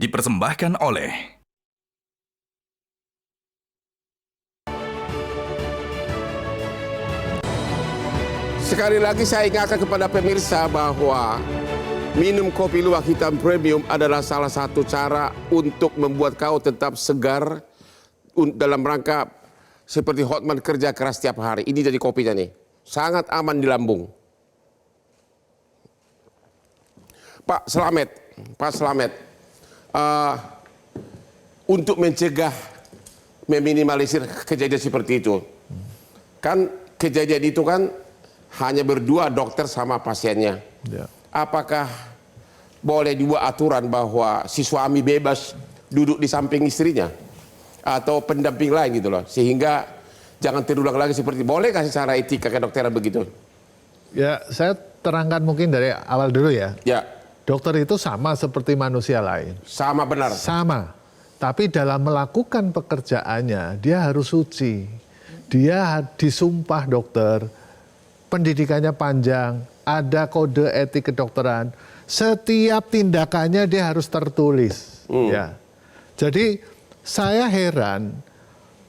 dipersembahkan oleh Sekali lagi saya ingatkan kepada pemirsa bahwa minum kopi luwak hitam premium adalah salah satu cara untuk membuat kau tetap segar dalam rangka seperti Hotman kerja keras setiap hari. Ini jadi kopinya nih, sangat aman di lambung. Pak Slamet, untuk mencegah, meminimalisir kejadian seperti itu, kan kejadian itu kan hanya berdua dokter sama pasiennya. Ya. Apakah boleh dibuat aturan bahwa si suami bebas duduk di samping istrinya atau pendamping lain gitu loh, sehingga jangan terulang lagi seperti, boleh kasih secara etika kedokteran begitu? Ya, saya terangkan mungkin dari awal dulu ya. Ya. Dokter itu sama seperti manusia lain. Sama benar. Sama. Tapi dalam melakukan pekerjaannya dia harus suci. Dia disumpah dokter. Pendidikannya panjang, ada kode etik kedokteran. Setiap tindakannya dia harus tertulis. Ya. Jadi saya heran,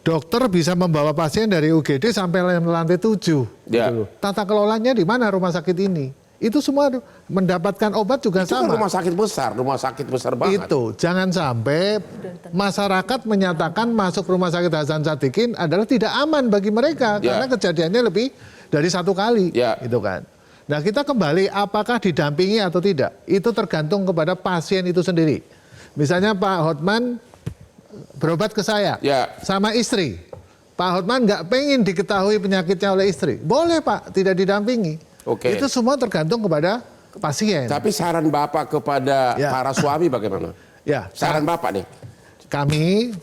dokter bisa membawa pasien dari UGD sampai lantai 7. Ya. Gitu. Tata kelolanya di mana rumah sakit ini? Itu semua mendapatkan obat juga itu sama. Itu rumah sakit besar banget. Itu, jangan sampai masyarakat menyatakan masuk rumah sakit Hasan Sadikin adalah tidak aman bagi mereka. Karena kejadiannya lebih dari satu kali. Gitu kan. Nah, kita kembali apakah didampingi atau tidak. Itu tergantung kepada pasien itu sendiri. Misalnya Pak Hotman berobat ke saya sama istri. Pak Hotman nggak pengen diketahui penyakitnya oleh istri. Boleh Pak, tidak didampingi. Itu semua tergantung kepada pasien. Tapi saran Bapak kepada para suami bagaimana? Ya, saran Bapak nih. Kami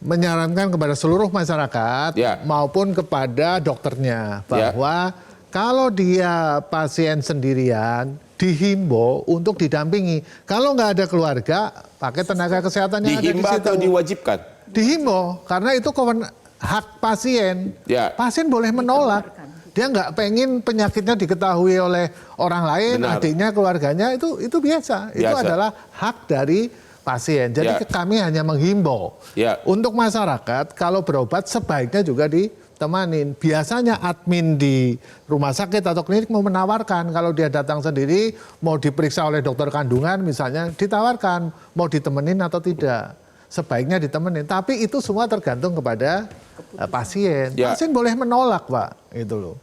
menyarankan kepada seluruh masyarakat maupun kepada dokternya bahwa kalau dia pasien sendirian dihimbau untuk didampingi. Kalau nggak ada keluarga, pakai tenaga kesehatan yang ada di situ. Dihimbau atau diwajibkan? Dihimbau, karena itu hak pasien. Pasien boleh menolak. Dia nggak pengen penyakitnya diketahui oleh orang lain, adiknya, keluarganya, itu biasa. Itu adalah hak dari pasien. Jadi kami hanya menghimbau. Untuk masyarakat, kalau berobat sebaiknya juga ditemanin. Biasanya admin di rumah sakit atau klinik mau menawarkan, kalau dia datang sendiri, mau diperiksa oleh dokter kandungan misalnya, ditawarkan, mau ditemenin atau tidak. Sebaiknya ditemenin. Tapi itu semua tergantung kepada pasien. Pasien boleh menolak, Pak. Itu loh.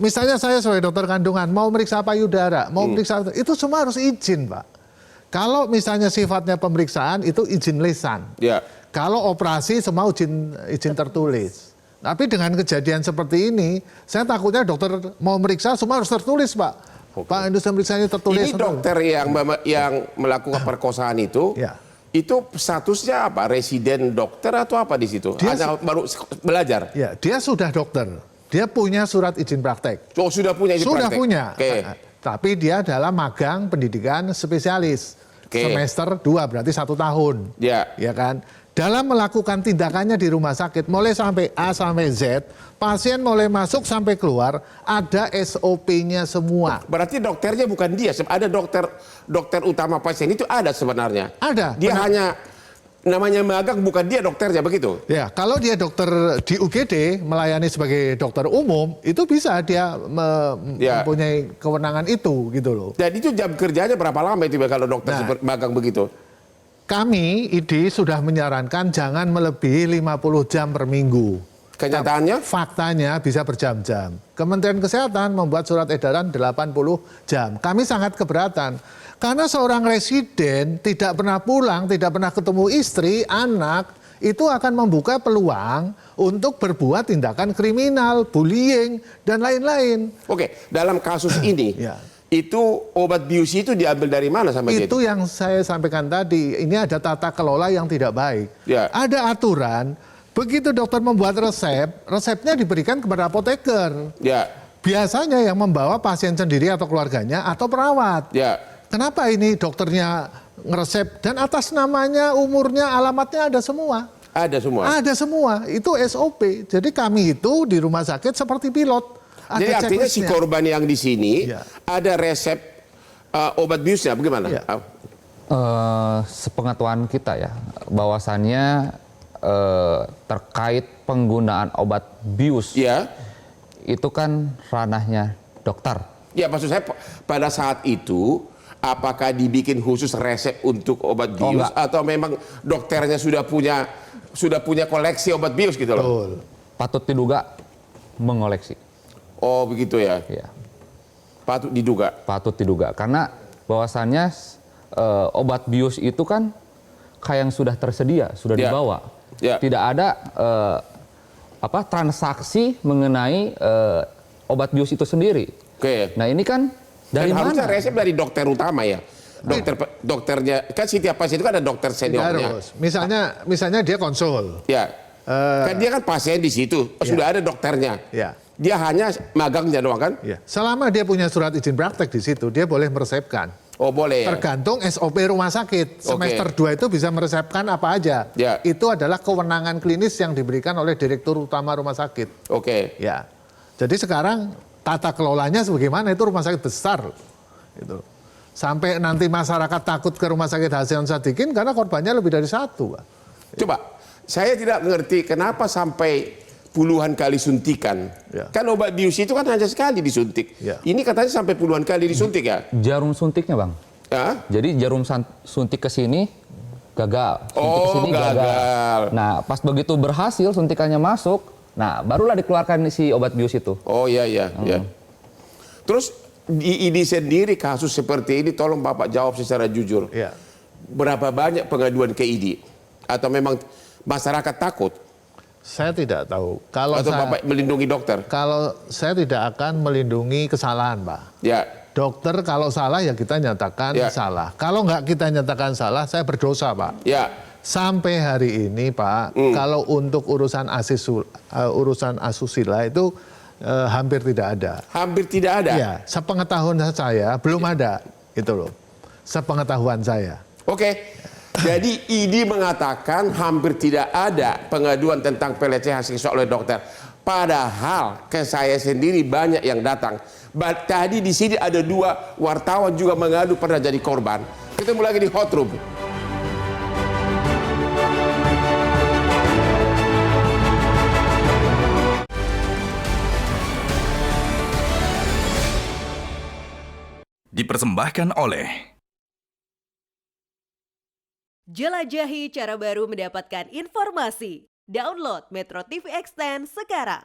Misalnya saya sebagai dokter kandungan mau meriksa payudara, mau meriksa itu semua harus izin, Pak. Kalau misalnya sifatnya pemeriksaan itu izin lisan. Kalau operasi semua izin tertulis. Tapi dengan kejadian seperti ini, saya takutnya dokter mau meriksa semua harus tertulis, Pak. Pak, industri periksanya tertulis. Ini dokter yang melakukan perkosaan itu statusnya apa? Residen dokter atau apa di situ? Hanya baru belajar? Ya, dia sudah dokter. Dia punya surat izin praktek. Oh, sudah punya izin praktek? Sudah punya. Tapi dia adalah magang pendidikan spesialis. Semester 2, berarti 1 tahun. Ya kan? Dalam melakukan tindakannya di rumah sakit, mulai sampai A sampai Z, pasien mulai masuk sampai keluar, ada SOP-nya semua. Berarti dokternya bukan dia, ada dokter utama pasien itu ada sebenarnya. Ada. Dia hanya namanya magang, bukan dia dokternya, begitu? Ya, kalau dia dokter di UGD melayani sebagai dokter umum, itu bisa dia mempunyai kewenangan itu, gitu loh. Dan itu jam kerjanya berapa lama itu kalau dokter magang begitu? Kami ID sudah menyarankan jangan melebihi 50 jam per minggu. Kenyataannya? Faktanya bisa berjam-jam. Kementerian Kesehatan membuat surat edaran 80 jam. Kami sangat keberatan. Karena seorang residen tidak pernah pulang, tidak pernah ketemu istri, anak, itu akan membuka peluang untuk berbuat tindakan kriminal, bullying, dan lain-lain. Oke, dalam kasus ini, itu obat biusi itu diambil dari mana sama dia? Itu yang saya sampaikan tadi, ini ada tata kelola yang tidak baik. Ada aturan, begitu dokter membuat resep, resepnya diberikan kepada apoteker. Biasanya yang membawa pasien sendiri atau keluarganya atau perawat. Kenapa ini dokternya ngeresep dan atas namanya, umurnya, alamatnya ada semua? Ada semua? Ada semua, itu SOP. Jadi kami itu di rumah sakit seperti pilot. Jadi artinya si korban yang di sini ada resep obat biusnya, bagaimana? Sepengetahuan kita ya, bahwasannya terkait penggunaan obat bius, itu kan ranahnya dokter. Ya, maksud saya pada saat itu apakah dibikin khusus resep untuk obat bius atau memang dokternya sudah punya koleksi obat bius gitu loh? Betul. Patut diduga mengoleksi. Oh begitu ya? Ya. Patut diduga. Patut diduga karena bahwasannya obat bius itu kan kayak yang sudah tersedia, sudah dibawa. Tidak ada transaksi mengenai obat bius itu sendiri. Nah ini kan dari mana? Harusnya resep dari dokter utama ya. Dokternya kan setiap pasien itu kan ada dokter seniornya. Misalnya dia konsul. Kan dia kan pasien di situ, sudah ada dokternya. Dia hanya magangnya doang kan? Selama dia punya surat izin praktek di situ, dia boleh meresepkan. Oh boleh. Tergantung SOP rumah sakit. Semester 2 itu bisa meresepkan apa aja. Itu adalah kewenangan klinis yang diberikan oleh Direktur Utama Rumah Sakit. Ya. Jadi sekarang tata kelolanya sebagaimana, itu rumah sakit besar. Gitu. Sampai nanti masyarakat takut ke Rumah Sakit Hasan Sadikin karena korbannya lebih dari satu. Coba, saya tidak mengerti kenapa sampai puluhan kali suntikan. Kan obat bius itu kan hanya sekali disuntik. Ini katanya sampai puluhan kali disuntik ya? Jarum suntiknya Bang. Jadi jarum suntik ke sini gagal. Suntik ke sini gagal. Nah pas begitu berhasil suntikannya masuk, nah barulah dikeluarkan si obat bius itu. Oh iya. Terus di ID sendiri kasus seperti ini tolong Bapak jawab secara jujur. Berapa banyak pengaduan ke ID? Atau memang masyarakat takut? Saya tidak tahu. Atau Bapak melindungi dokter? Kalau saya tidak akan melindungi kesalahan, Pak. Dokter kalau salah ya kita nyatakan salah. Kalau nggak kita nyatakan salah, saya berdosa, Pak. Sampai hari ini, Pak, kalau untuk urusan asusila itu hampir tidak ada. Hampir tidak ada? Ya, sepengetahuan saya belum ada, itu loh. Sepengetahuan saya. Jadi ID mengatakan hampir tidak ada pengaduan tentang pelecehan seksual oleh dokter. Padahal ke saya sendiri banyak yang datang. Tadi di sini ada 2 wartawan juga mengadu pernah jadi korban. Ketemu lagi di Hot Room. Dipersembahkan oleh Jelajahi cara baru mendapatkan informasi. Download Metro TV Extend sekarang.